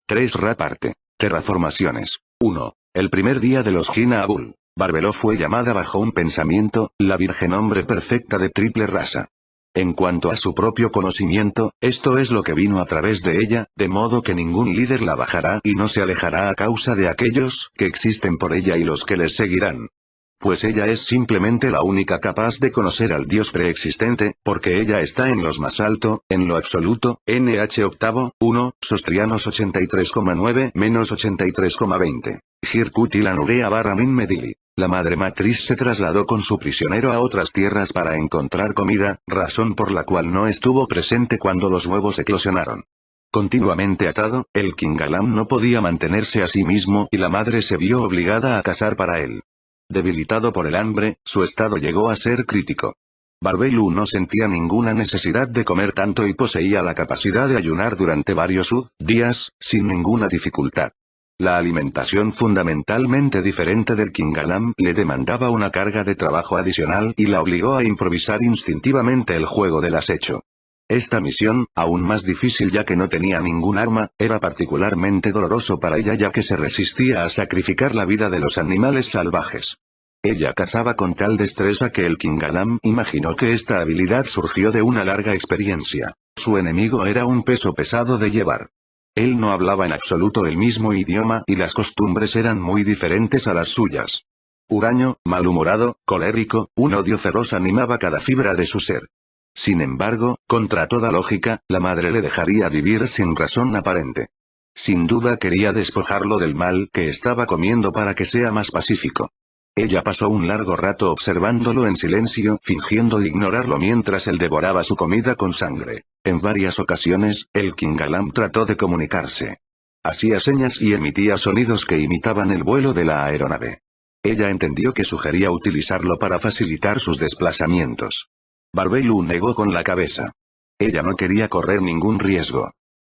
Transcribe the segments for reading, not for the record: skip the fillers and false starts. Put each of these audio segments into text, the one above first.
3 Parte. Terraformaciones. 1. El primer día de los Jina Abul, Barbelo fue llamada bajo un pensamiento, la virgen hombre perfecta de triple raza. En cuanto a su propio conocimiento, esto es lo que vino a través de ella, de modo que ningún líder la bajará y no se alejará a causa de aquellos que existen por ella y los que les seguirán. Pues ella es simplemente la única capaz de conocer al Dios preexistente, porque ella está en los más alto, en lo absoluto, NH octavo, 1, Sostrianos 83,9 menos 83,20. Hirkuti la Nurea barra Min Medili. La madre matriz se trasladó con su prisionero a otras tierras para encontrar comida, razón por la cual no estuvo presente cuando los huevos eclosionaron. Continuamente atado, el Kingalam no podía mantenerse a sí mismo y la madre se vio obligada a cazar para él. Debilitado por el hambre, su estado llegó a ser crítico. Barbelu no sentía ninguna necesidad de comer tanto y poseía la capacidad de ayunar durante varios días, sin ninguna dificultad. La alimentación fundamentalmente diferente del Kingalam le demandaba una carga de trabajo adicional y la obligó a improvisar instintivamente el juego del acecho. Esta misión, aún más difícil ya que no tenía ningún arma, era particularmente doloroso para ella ya que se resistía a sacrificar la vida de los animales salvajes. Ella cazaba con tal destreza que el Kingalam imaginó que esta habilidad surgió de una larga experiencia. Su enemigo era un peso pesado de llevar. Él no hablaba en absoluto el mismo idioma y las costumbres eran muy diferentes a las suyas. Huraño, malhumorado, colérico, un odio feroz animaba cada fibra de su ser. Sin embargo, contra toda lógica, la madre le dejaría vivir sin razón aparente. Sin duda quería despojarlo del mal que estaba comiendo para que sea más pacífico. Ella pasó un largo rato observándolo en silencio, fingiendo ignorarlo mientras él devoraba su comida con sangre. En varias ocasiones, el Kingalam trató de comunicarse. Hacía señas y emitía sonidos que imitaban el vuelo de la aeronave. Ella entendió que sugería utilizarlo para facilitar sus desplazamientos. Barbelu negó con la cabeza. Ella no quería correr ningún riesgo.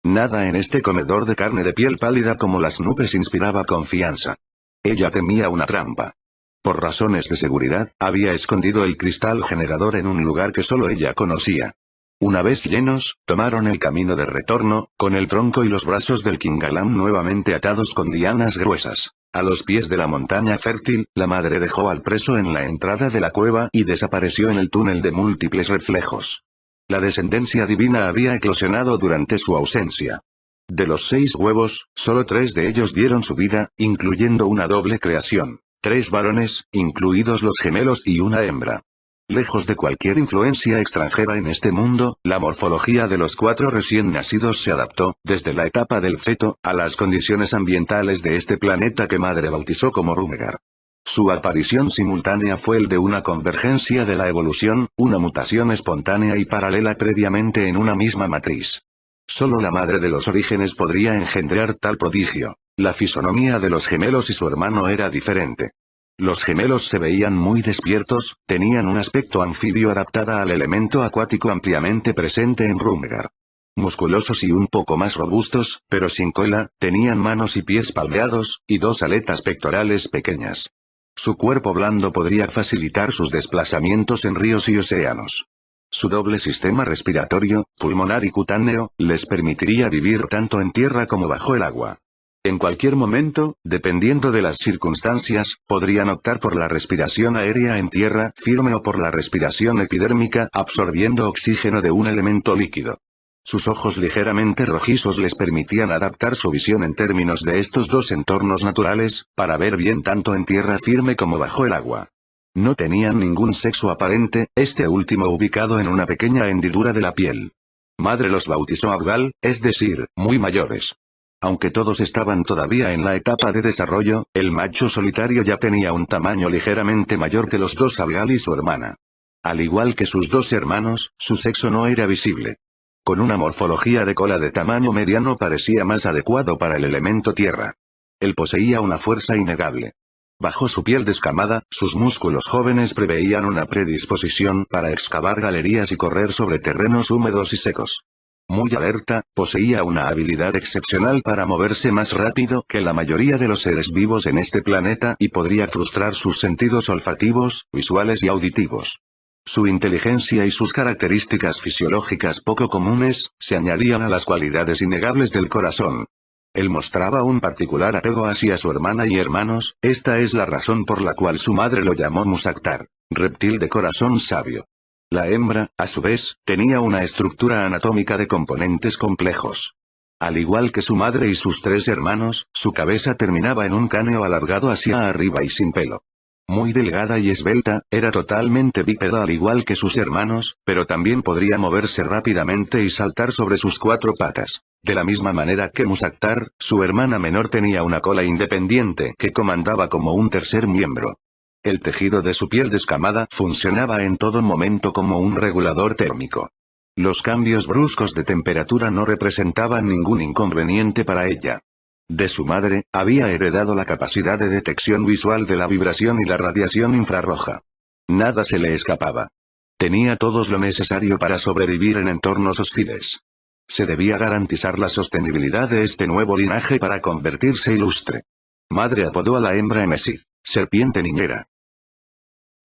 Nada en este comedor de carne de piel pálida como las nubes inspiraba confianza. Ella temía una trampa. Por razones de seguridad, había escondido el cristal generador en un lugar que solo ella conocía. Una vez llenos, tomaron el camino de retorno, con el tronco y los brazos del Kingalam nuevamente atados con lianas gruesas. A los pies de la montaña fértil, la madre dejó al preso en la entrada de la cueva y desapareció en el túnel de múltiples reflejos. La descendencia divina había eclosionado durante su ausencia. De los 6 huevos, solo 3 de ellos dieron su vida, incluyendo una doble creación. 3 varones, incluidos los gemelos y una hembra. Lejos de cualquier influencia extranjera en este mundo, la morfología de los 4 recién nacidos se adaptó, desde la etapa del feto, a las condiciones ambientales de este planeta que madre bautizó como Rumegar. Su aparición simultánea fue el de una convergencia de la evolución, una mutación espontánea y paralela previamente en una misma matriz. Solo la madre de los orígenes podría engendrar tal prodigio. La fisonomía de los gemelos y su hermano era diferente. Los gemelos se veían muy despiertos, tenían un aspecto anfibio adaptada al elemento acuático ampliamente presente en Rumegar. Musculosos y un poco más robustos, pero sin cola, tenían manos y pies palmeados, y 2 aletas pectorales pequeñas. Su cuerpo blando podría facilitar sus desplazamientos en ríos y océanos. Su doble sistema respiratorio, pulmonar y cutáneo, les permitiría vivir tanto en tierra como bajo el agua. En cualquier momento, dependiendo de las circunstancias, podrían optar por la respiración aérea en tierra firme o por la respiración epidérmica absorbiendo oxígeno de un elemento líquido. Sus ojos ligeramente rojizos les permitían adaptar su visión en términos de estos 2 entornos naturales, para ver bien tanto en tierra firme como bajo el agua. No tenían ningún sexo aparente, este último ubicado en una pequeña hendidura de la piel. Madre los bautizó Abgal, es decir, muy mayores. Aunque todos estaban todavía en la etapa de desarrollo, el macho solitario ya tenía un tamaño ligeramente mayor que los 2 Abgal y su hermana. Al igual que sus 2 hermanos, su sexo no era visible. Con una morfología de cola de tamaño mediano parecía más adecuado para el elemento tierra. Él poseía una fuerza innegable. Bajo su piel descamada, sus músculos jóvenes preveían una predisposición para excavar galerías y correr sobre terrenos húmedos y secos. Muy alerta, poseía una habilidad excepcional para moverse más rápido que la mayoría de los seres vivos en este planeta y podría frustrar sus sentidos olfativos, visuales y auditivos. Su inteligencia y sus características fisiológicas poco comunes, se añadían a las cualidades innegables del corazón. Él mostraba un particular apego hacia su hermana y hermanos, esta es la razón por la cual su madre lo llamó Musaktar, reptil de corazón sabio. La hembra, a su vez, tenía una estructura anatómica de componentes complejos. Al igual que su madre y sus 3 hermanos, su cabeza terminaba en un cráneo alargado hacia arriba y sin pelo. Muy delgada y esbelta, era totalmente bípeda al igual que sus hermanos, pero también podría moverse rápidamente y saltar sobre sus 4 patas. De la misma manera que Musaktar, su hermana menor tenía una cola independiente que comandaba como un tercer miembro. El tejido de su piel descamada funcionaba en todo momento como un regulador térmico. Los cambios bruscos de temperatura no representaban ningún inconveniente para ella. De su madre, había heredado la capacidad de detección visual de la vibración y la radiación infrarroja. Nada se le escapaba. Tenía todo lo necesario para sobrevivir en entornos hostiles. Se debía garantizar la sostenibilidad de este nuevo linaje para convertirse ilustre. Madre apodó a la hembra Emesir, serpiente niñera.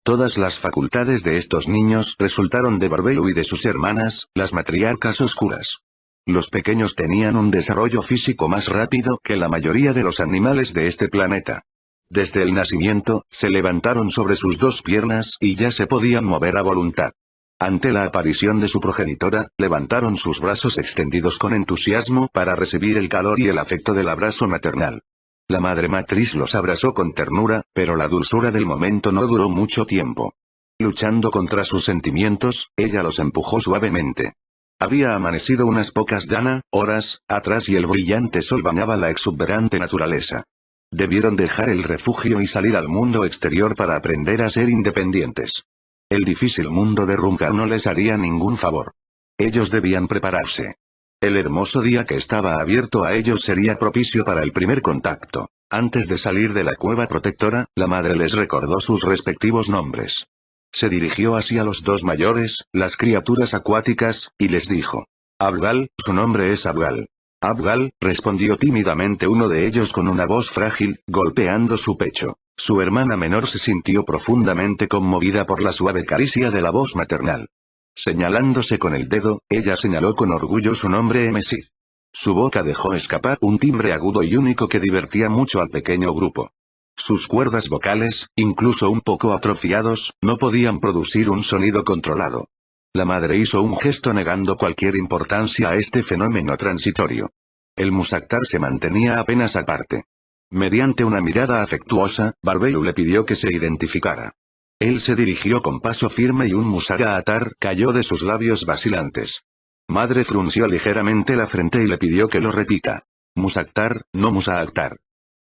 Todas las facultades de estos niños resultaron de Barbelu y de sus hermanas, las matriarcas oscuras. Los pequeños tenían un desarrollo físico más rápido que la mayoría de los animales de este planeta. Desde el nacimiento, se levantaron sobre sus 2 piernas y ya se podían mover a voluntad. Ante la aparición de su progenitora, levantaron sus brazos extendidos con entusiasmo para recibir el calor y el afecto del abrazo maternal. La madre matriz los abrazó con ternura, pero la dulzura del momento no duró mucho tiempo. Luchando contra sus sentimientos, ella los empujó suavemente. Había amanecido unas pocas horas atrás y el brillante sol bañaba la exuberante naturaleza. Debieron dejar el refugio y salir al mundo exterior para aprender a ser independientes. El difícil mundo de Rumgar no les haría ningún favor. Ellos debían prepararse. El hermoso día que estaba abierto a ellos sería propicio para el primer contacto. Antes de salir de la cueva protectora, la madre les recordó sus respectivos nombres. Se dirigió hacia los 2 mayores, las criaturas acuáticas, y les dijo. Abgal, su nombre es Abgal. Abgal, respondió tímidamente uno de ellos con una voz frágil, golpeando su pecho. Su hermana menor se sintió profundamente conmovida por la suave caricia de la voz maternal. Señalándose con el dedo, ella señaló con orgullo su nombre Emesir. Su boca dejó escapar un timbre agudo y único que divertía mucho al pequeño grupo. Sus cuerdas vocales, incluso un poco atrofiados, no podían producir un sonido controlado. La madre hizo un gesto negando cualquier importancia a este fenómeno transitorio. El Musaktar se mantenía apenas aparte. Mediante una mirada afectuosa, Barbelu le pidió que se identificara. Él se dirigió con paso firme y un Musaktar cayó de sus labios vacilantes. Madre frunció ligeramente la frente y le pidió que lo repita. Musaktar, no Musaktar.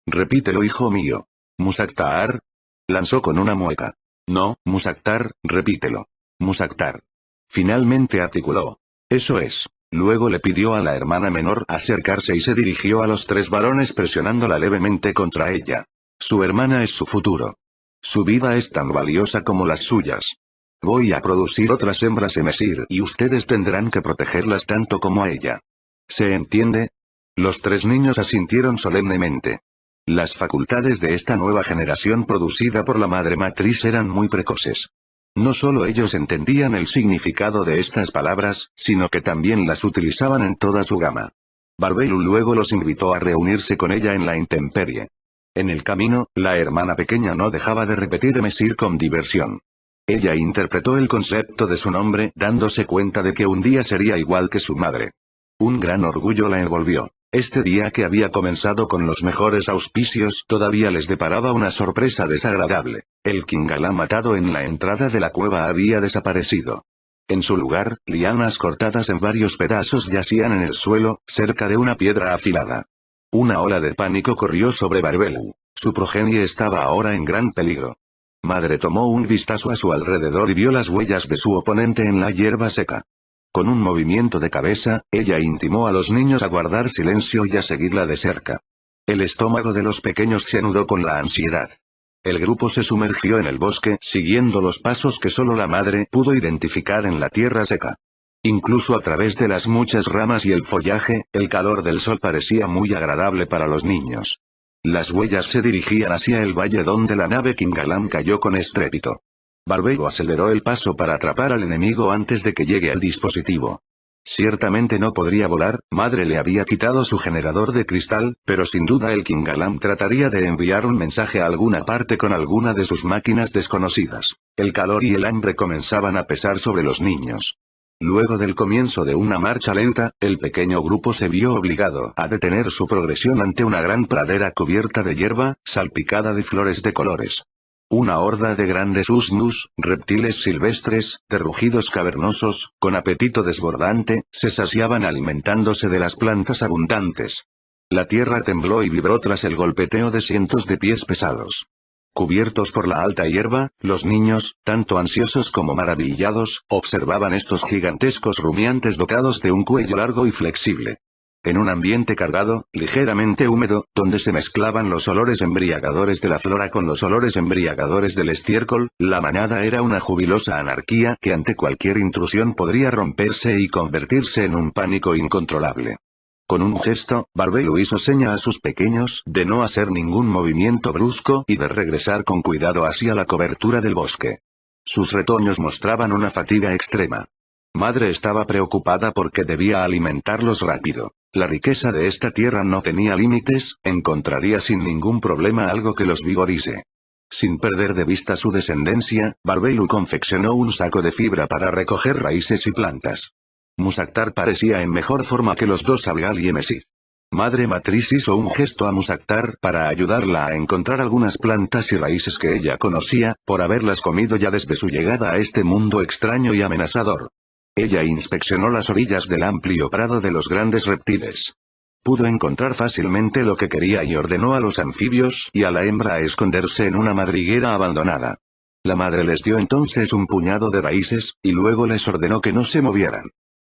Repítelo, hijo mío. Musaktar. Lanzó con una mueca. No, Musaktar, repítelo. Musaktar. Finalmente articuló. Eso es. Luego le pidió a la hermana menor acercarse y se dirigió a los 3 varones presionándola levemente contra ella. Su hermana es su futuro. Su vida es tan valiosa como las suyas. Voy a producir otras hembras Emesir y ustedes tendrán que protegerlas tanto como a ella. ¿Se entiende? Los 3 niños asintieron solemnemente. Las facultades de esta nueva generación producida por la madre matriz eran muy precoces. No solo ellos entendían el significado de estas palabras, sino que también las utilizaban en toda su gama. Barbelu luego los invitó a reunirse con ella en la intemperie. En el camino, la hermana pequeña no dejaba de repetir Emesir con diversión. Ella interpretó el concepto de su nombre dándose cuenta de que un día sería igual que su madre. Un gran orgullo la envolvió. Este día que había comenzado con los mejores auspicios todavía les deparaba una sorpresa desagradable. El Kingala matado en la entrada de la cueva había desaparecido. En su lugar, lianas cortadas en varios pedazos yacían en el suelo, cerca de una piedra afilada. Una ola de pánico corrió sobre Barbelu. Su progenie estaba ahora en gran peligro. Madre tomó un vistazo a su alrededor y vio las huellas de su oponente en la hierba seca. Con un movimiento de cabeza, ella intimó a los niños a guardar silencio y a seguirla de cerca. El estómago de los pequeños se anudó con la ansiedad. El grupo se sumergió en el bosque siguiendo los pasos que solo la madre pudo identificar en la tierra seca. Incluso a través de las muchas ramas y el follaje, el calor del sol parecía muy agradable para los niños. Las huellas se dirigían hacia el valle donde la nave Kingalam cayó con estrépito. Barbelu aceleró el paso para atrapar al enemigo antes de que llegue al dispositivo. Ciertamente no podría volar, madre le había quitado su generador de cristal, pero sin duda el Kingalam trataría de enviar un mensaje a alguna parte con alguna de sus máquinas desconocidas. El calor y el hambre comenzaban a pesar sobre los niños. Luego del comienzo de una marcha lenta, el pequeño grupo se vio obligado a detener su progresión ante una gran pradera cubierta de hierba, salpicada de flores de colores. Una horda de grandes usnus, reptiles silvestres, de rugidos cavernosos, con apetito desbordante, se saciaban alimentándose de las plantas abundantes. La tierra tembló y vibró tras el golpeteo de cientos de pies pesados. Cubiertos por la alta hierba, los niños, tanto ansiosos como maravillados, observaban estos gigantescos rumiantes dotados de un cuello largo y flexible. En un ambiente cargado, ligeramente húmedo, donde se mezclaban los olores embriagadores de la flora con los olores embriagadores del estiércol, la manada era una jubilosa anarquía que ante cualquier intrusión podría romperse y convertirse en un pánico incontrolable. Con un gesto, Barbelu hizo seña a sus pequeños de no hacer ningún movimiento brusco y de regresar con cuidado hacia la cobertura del bosque. Sus retoños mostraban una fatiga extrema. Madre estaba preocupada porque debía alimentarlos rápido. La riqueza de esta tierra no tenía límites, encontraría sin ningún problema algo que los vigorice. Sin perder de vista su descendencia, Barbelu confeccionó un saco de fibra para recoger raíces y plantas. Musaktar parecía en mejor forma que los dos Abigail y Messi. Madre Matriz hizo un gesto a Musaktar para ayudarla a encontrar algunas plantas y raíces que ella conocía, por haberlas comido ya desde su llegada a este mundo extraño y amenazador. Ella inspeccionó las orillas del amplio prado de los grandes reptiles. Pudo encontrar fácilmente lo que quería y ordenó a los anfibios y a la hembra a esconderse en una madriguera abandonada. La madre les dio entonces un puñado de raíces, y luego les ordenó que no se movieran.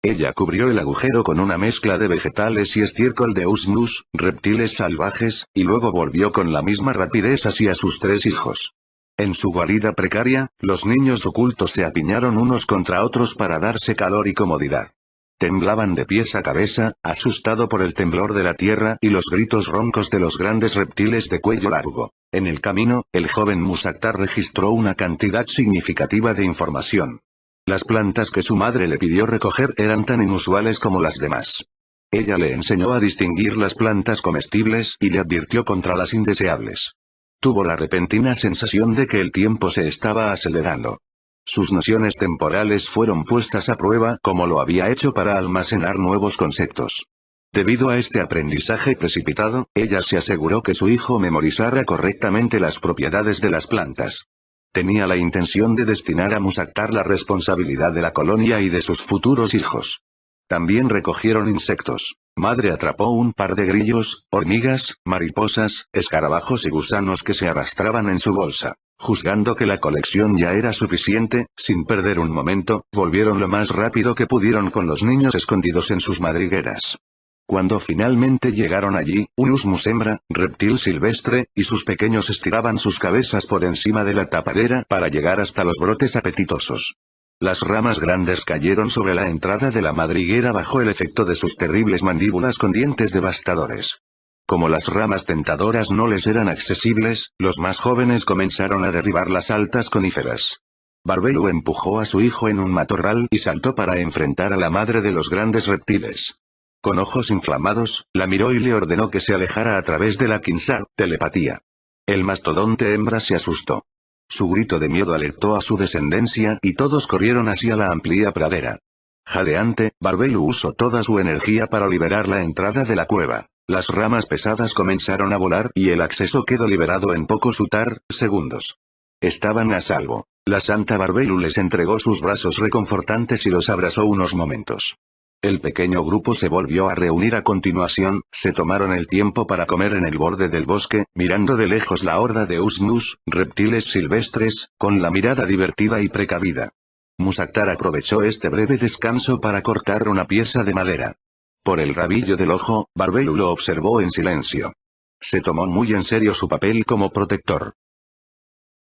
Ella cubrió el agujero con una mezcla de vegetales y estiércol de usnus, reptiles salvajes, y luego volvió con la misma rapidez hacia sus tres hijos. En su guarida precaria, los niños ocultos se apiñaron unos contra otros para darse calor y comodidad. Temblaban de pies a cabeza, asustado por el temblor de la tierra y los gritos roncos de los grandes reptiles de cuello largo. En el camino, el joven Musaktar registró una cantidad significativa de información. Las plantas que su madre le pidió recoger eran tan inusuales como las demás. Ella le enseñó a distinguir las plantas comestibles y le advirtió contra las indeseables. Tuvo la repentina sensación de que el tiempo se estaba acelerando. Sus nociones temporales fueron puestas a prueba como lo había hecho para almacenar nuevos conceptos. Debido a este aprendizaje precipitado, ella se aseguró que su hijo memorizara correctamente las propiedades de las plantas. Tenía la intención de destinar a Musaktar la responsabilidad de la colonia y de sus futuros hijos. También recogieron insectos. Madre atrapó un par de grillos, hormigas, mariposas, escarabajos y gusanos que se arrastraban en su bolsa. Juzgando que la colección ya era suficiente, sin perder un momento, volvieron lo más rápido que pudieron con los niños escondidos en sus madrigueras. Cuando finalmente llegaron allí, un usmus hembra, reptil silvestre, y sus pequeños estiraban sus cabezas por encima de la tapadera para llegar hasta los brotes apetitosos. Las ramas grandes cayeron sobre la entrada de la madriguera bajo el efecto de sus terribles mandíbulas con dientes devastadores. Como las ramas tentadoras no les eran accesibles, los más jóvenes comenzaron a derribar las altas coníferas. Barbelu empujó a su hijo en un matorral y saltó para enfrentar a la madre de los grandes reptiles. Con ojos inflamados, la miró y le ordenó que se alejara a través de la Kinsar, telepatía. El mastodonte hembra se asustó. Su grito de miedo alertó a su descendencia y todos corrieron hacia la amplia pradera. Jadeante, Barbelu usó toda su energía para liberar la entrada de la cueva. Las ramas pesadas comenzaron a volar y el acceso quedó liberado en pocos segundos. Estaban a salvo. La Santa Barbelu les entregó sus brazos reconfortantes y los abrazó unos momentos. El pequeño grupo se volvió a reunir a continuación, se tomaron el tiempo para comer en el borde del bosque, mirando de lejos la horda de usnus, reptiles silvestres, con la mirada divertida y precavida. Musaktar aprovechó este breve descanso para cortar una pieza de madera. Por el rabillo del ojo, Barbelu lo observó en silencio. Se tomó muy en serio su papel como protector.